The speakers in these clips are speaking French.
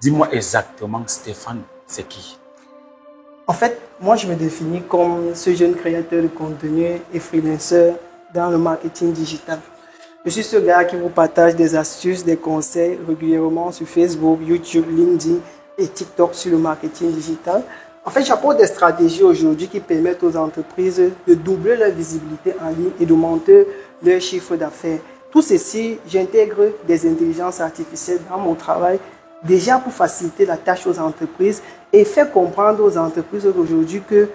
Dis-moi exactement, Stéphane, c'est qui? En fait, moi, je me définis comme ce jeune créateur de contenu et freelancer dans le marketing digital. Je suis ce gars qui vous partage des astuces, des conseils régulièrement sur Facebook, YouTube, LinkedIn et TikTok sur le marketing digital. En fait, j'apporte des stratégies aujourd'hui qui permettent aux entreprises de doubler leur visibilité en ligne et d'augmenter leur chiffre d'affaires. Tout ceci, j'intègre des intelligences artificielles dans mon travail, déjà pour faciliter la tâche aux entreprises et faire comprendre aux entreprises d'aujourd'hui que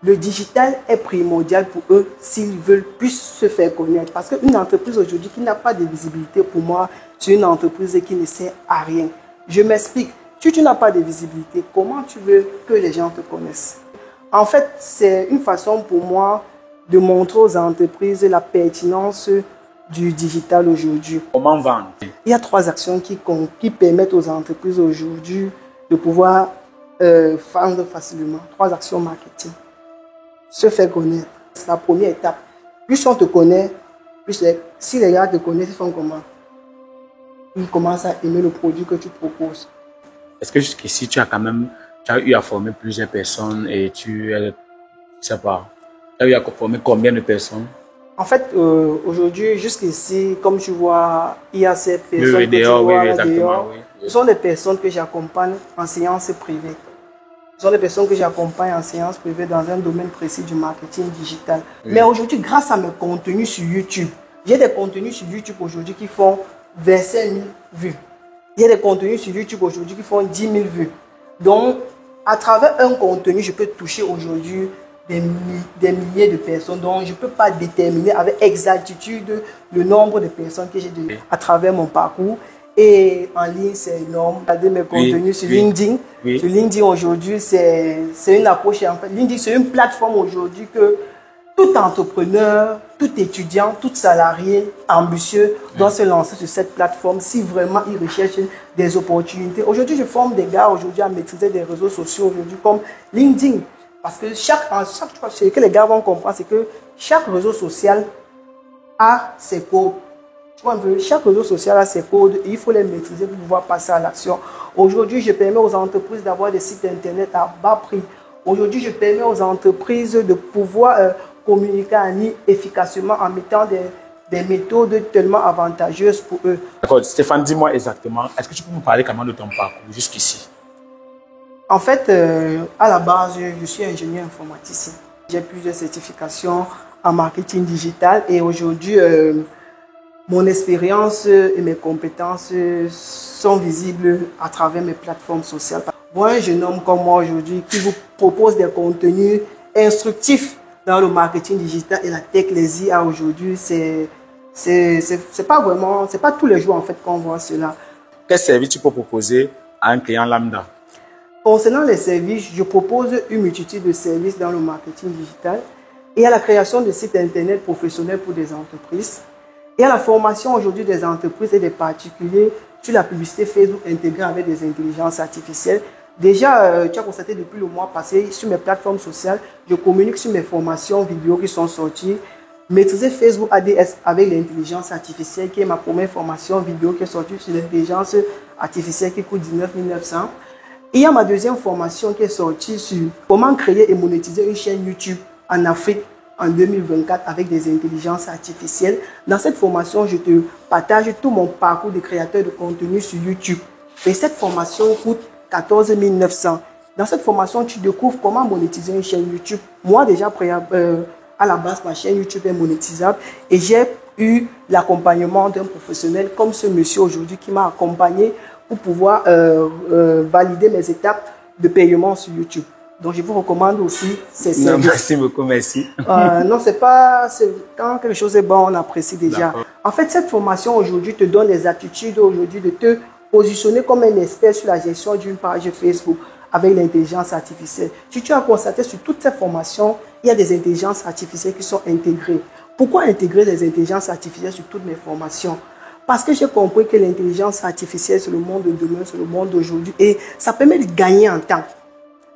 le digital est primordial pour eux s'ils veulent plus se faire connaître. Parce qu'une entreprise aujourd'hui qui n'a pas de visibilité, pour moi, c'est une entreprise qui ne sert à rien. Je m'explique. Si tu n'as pas de visibilité, comment tu veux que les gens te connaissent? En fait, c'est une façon pour moi de montrer aux entreprises la pertinence du digital aujourd'hui. Comment vendre? Il y a 3 actions qui permettent aux entreprises aujourd'hui de pouvoir vendre facilement. 3 actions marketing. Se faire connaître. C'est la première étape. Plus on te connaît, si les gars te connaissent, ils font comment? Ils commencent à aimer le produit que tu proposes. Est-ce que jusqu'ici, tu as eu à former plusieurs personnes et je sais pas, tu as eu à former combien de personnes? En fait, aujourd'hui, jusqu'ici, comme tu vois, il y a ces personnes Oui, que tu dehors, vois oui, là exactement, dehors. oui. Ce sont des personnes que j'accompagne en séance privée. Ce sont des personnes que j'accompagne en séance privée dans un domaine précis du marketing digital. Oui. Mais aujourd'hui, grâce à mes contenus sur YouTube, j'ai des contenus sur YouTube aujourd'hui qui font 25 000 vues. Il y a des contenus sur YouTube aujourd'hui qui font 10 000 vues. Donc, à travers un contenu, je peux toucher aujourd'hui des milliers de personnes. Donc, je ne peux pas déterminer avec exactitude le nombre de personnes que j'ai à travers mon parcours. Et en ligne, c'est énorme. Regardez mes contenus sur LinkedIn. Oui. Sur LinkedIn, aujourd'hui, c'est une approche. En fait, LinkedIn, c'est une plateforme aujourd'hui que tout entrepreneur, tout étudiant, tout salarié ambitieux doit se lancer sur cette plateforme si vraiment il recherche des opportunités. Aujourd'hui, je forme des gars aujourd'hui à maîtriser des réseaux sociaux aujourd'hui comme LinkedIn. Parce que ce que les gars vont comprendre, c'est que chaque réseau social a ses codes. Chaque réseau social a ses codes et il faut les maîtriser pour pouvoir passer à l'action. Aujourd'hui, je permets aux entreprises d'avoir des sites internet à bas prix. Aujourd'hui, je permets aux entreprises de pouvoir communiquer en ligne efficacement en mettant des méthodes tellement avantageuses pour eux. D'accord, Stéphane, dis-moi exactement, est-ce que tu peux me parler quand même de ton parcours jusqu'ici? En fait, à la base, je suis ingénieur informaticien. J'ai plusieurs certifications en marketing digital et aujourd'hui, mon expérience et mes compétences sont visibles à travers mes plateformes sociales. Moi, un jeune homme comme moi aujourd'hui qui vous propose des contenus instructifs dans le marketing digital et la tech, les IA aujourd'hui, c'est pas tous les jours en fait qu'on voit cela. Quel service tu peux proposer à un client lambda? Concernant les services, je propose une multitude de services dans le marketing digital et à la création de sites internet professionnels pour des entreprises et à la formation aujourd'hui des entreprises et des particuliers sur la publicité Facebook intégrée avec des intelligences artificielles. Déjà, tu as constaté depuis le mois passé, sur mes plateformes sociales, je communique sur mes formations vidéo qui sont sorties. Maîtriser Facebook ADS avec l'intelligence artificielle, qui est ma première formation vidéo qui est sortie sur l'intelligence artificielle qui coûte 19 900. Il y a ma deuxième formation qui est sortie sur comment créer et monétiser une chaîne YouTube en Afrique en 2024 avec des intelligences artificielles. Dans cette formation, je te partage tout mon parcours de créateur de contenu sur YouTube. Et cette formation coûte 14 900. Dans cette formation, tu découvres comment monétiser une chaîne YouTube. Moi, déjà, à la base, ma chaîne YouTube est monétisable et j'ai eu l'accompagnement d'un professionnel comme ce monsieur aujourd'hui qui m'a accompagné pour pouvoir valider mes étapes de paiement sur YouTube. Donc, je vous recommande aussi ces services. Merci beaucoup, merci. Non, quand quelque chose est bon, on apprécie déjà. En fait, cette formation aujourd'hui te donne les aptitudes aujourd'hui de te positionner comme un expert sur la gestion d'une page Facebook avec l'intelligence artificielle. Si tu as constaté sur toutes ces formations, il y a des intelligences artificielles qui sont intégrées. Pourquoi intégrer des intelligences artificielles sur toutes mes formations? Parce que j'ai compris que l'intelligence artificielle, c'est le monde de demain, c'est le monde d'aujourd'hui. Et ça permet de gagner en temps.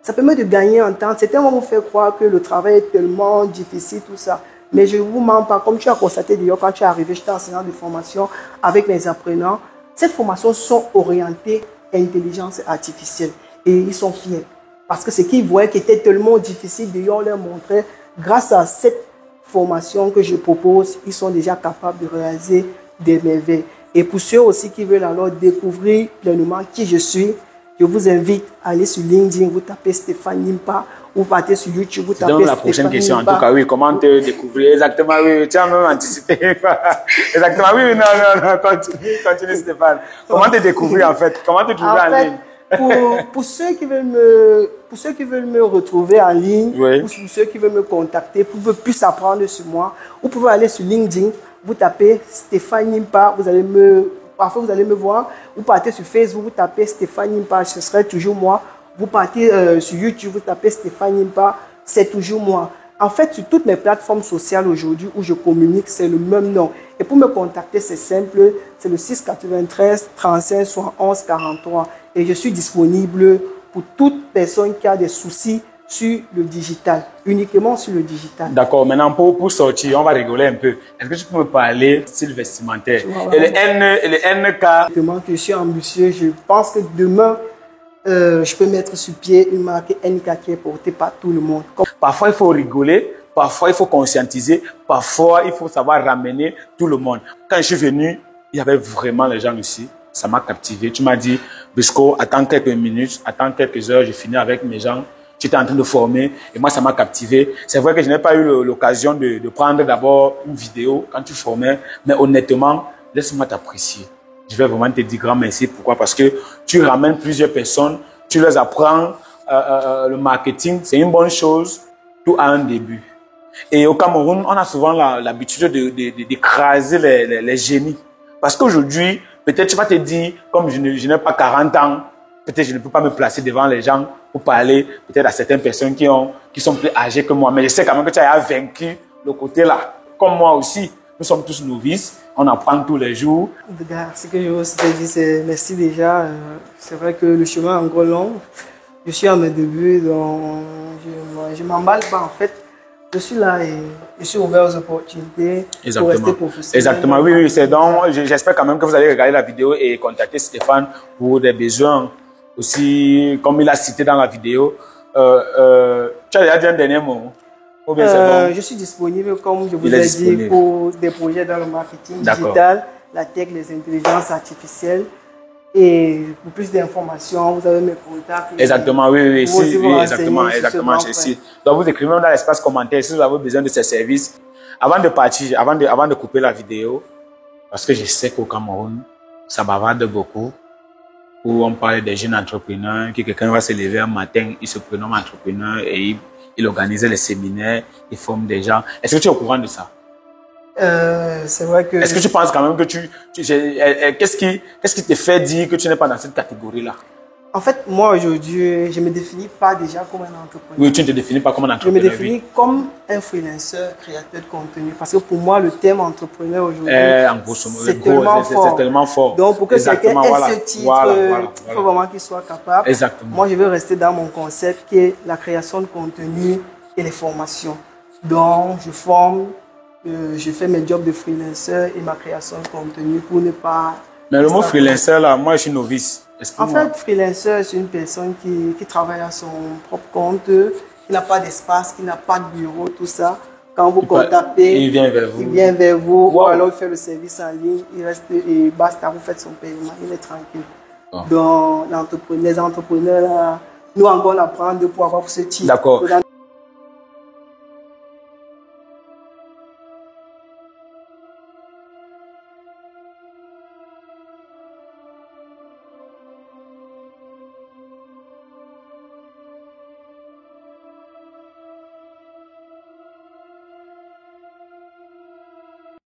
Ça permet de gagner en temps. Certains vont vous faire croire que le travail est tellement difficile, tout ça. Mais je ne vous mens pas. Comme tu as constaté d'ailleurs, quand tu es arrivé, j'étais enseignant de formation avec les apprenants. Ces formations sont orientées intelligence artificielle. Et ils sont fiers. Parce que ce qu'ils voyaient qui était tellement difficile, on leur montrait, grâce à cette formation que je propose, ils sont déjà capables de réaliser des merveilles. Et pour ceux aussi qui veulent alors découvrir pleinement qui je suis, je vous invite à aller sur LinkedIn, vous tapez Stéphane Nimpa, ou partez sur YouTube, vous tapez donc la prochaine question, en tout cas, oui, comment te découvrir exactement, oui, tu as même anticipé, exactement, oui, non, continue Stéphane. Comment te découvrir en fait, comment te trouver en ligne? Pour ceux qui veulent me retrouver en ligne, oui. ou pour ceux qui veulent me contacter, pour plus apprendre sur moi, vous pouvez aller sur LinkedIn, vous tapez Stéphane Nimpa, parfois vous allez me voir. Vous partez sur Facebook, vous tapez Stéphane Nimpa, ce serait toujours moi. Vous partez sur YouTube, vous tapez Stéphane Nimpa, c'est toujours moi. En fait, sur toutes mes plateformes sociales aujourd'hui où je communique, c'est le même nom. Et pour me contacter, c'est simple, c'est le 693 35 71 43. Et je suis disponible pour toute personne qui a des soucis sur le digital, uniquement sur le digital. D'accord, maintenant pour sortir, on va rigoler un peu. Est-ce que tu peux me parler de style vestimentaire? Et le NK? Je suis ambitieux, je pense que demain, je peux mettre sur pied une marque NK qui est portée par tout le monde. Parfois, il faut rigoler, parfois, il faut conscientiser, parfois, il faut savoir ramener tout le monde. Quand je suis venu, il y avait vraiment les gens ici. Ça m'a captivé. Tu m'as dit, Bisco, attends quelques minutes, attends quelques heures, je finis avec mes gens. Tu étais en train de former et moi, ça m'a captivé. C'est vrai que je n'ai pas eu l'occasion de prendre d'abord une vidéo quand tu formais, mais honnêtement, laisse-moi t'apprécier. Je vais vraiment te dire grand merci. Pourquoi? Parce que tu ramènes plusieurs personnes, tu leur apprends le marketing. C'est une bonne chose, tout a un début. Et au Cameroun, on a souvent l'habitude d'écraser les génies. Parce qu'aujourd'hui, peut-être tu vas te dire, comme je n'ai pas 40 ans, peut-être je ne peux pas me placer devant les gens pour parler peut-être à certaines personnes qui sont plus âgées que moi. Mais je sais quand même que tu as vaincu le côté là. Comme moi aussi, nous sommes tous novices, on apprend tous les jours. Ce que je veux aussi te dire, c'est merci déjà. C'est vrai que le chemin est encore long. Je suis à mes débuts, donc je ne m'emballe pas en fait. Je suis là et je suis ouvert aux opportunités pour rester professionnel. Exactement, oui. C'est donc, j'espère quand même que vous allez regarder la vidéo et contacter Stéphane pour des besoins aussi, comme il a cité dans la vidéo. Tu as déjà dit un dernier mot? Ou bien c'est bon? Je suis disponible, comme je vous ai dit, pour des projets dans le marketing digital, la tech, les intelligences artificielles. Et pour plus d'informations, vous avez mes contacts. Exactement, oui, exactement. Donc, vous écrivez dans l'espace commentaire si vous avez besoin de ces services. Avant de partir, avant de couper la vidéo, parce que je sais qu'au Cameroun, ça bavarde beaucoup, où on parle des jeunes entrepreneurs, que quelqu'un va se lever un matin, il se prénomme entrepreneur et il organise les séminaires, il forme des gens. Est-ce que tu es au courant de ça? C'est vrai que... Est-ce que tu penses quand même que qu'est-ce qui te fait dire que tu n'es pas dans cette catégorie-là? En fait, moi aujourd'hui, je ne me définis pas déjà comme un entrepreneur. Oui, tu ne te définis pas comme un entrepreneur. Je me définis comme un freelancer, créateur de contenu. Parce que pour moi, le thème entrepreneur aujourd'hui, c'est tellement fort. Donc, pour que quelqu'un ait ce titre, il faut vraiment qu'il soit capable. Exactement. Moi, je vais rester dans mon concept qui est la création de contenu et les formations. Donc, je forme, je fais mes jobs de freelancer et ma création de contenu pour ne pas... Mais le mot freelancer, là, moi, je suis novice. En fait, freelancer, c'est une personne qui travaille à son propre compte, qui n'a pas d'espace, qui n'a pas de bureau, tout ça. Quand vous contactez, il vient vers vous. Ou alors il fait le service en ligne, il reste et basta, vous faites son paiement, il est tranquille. Donc, les entrepreneurs, là, nous encore on apprend de pouvoir avoir ce type. D'accord.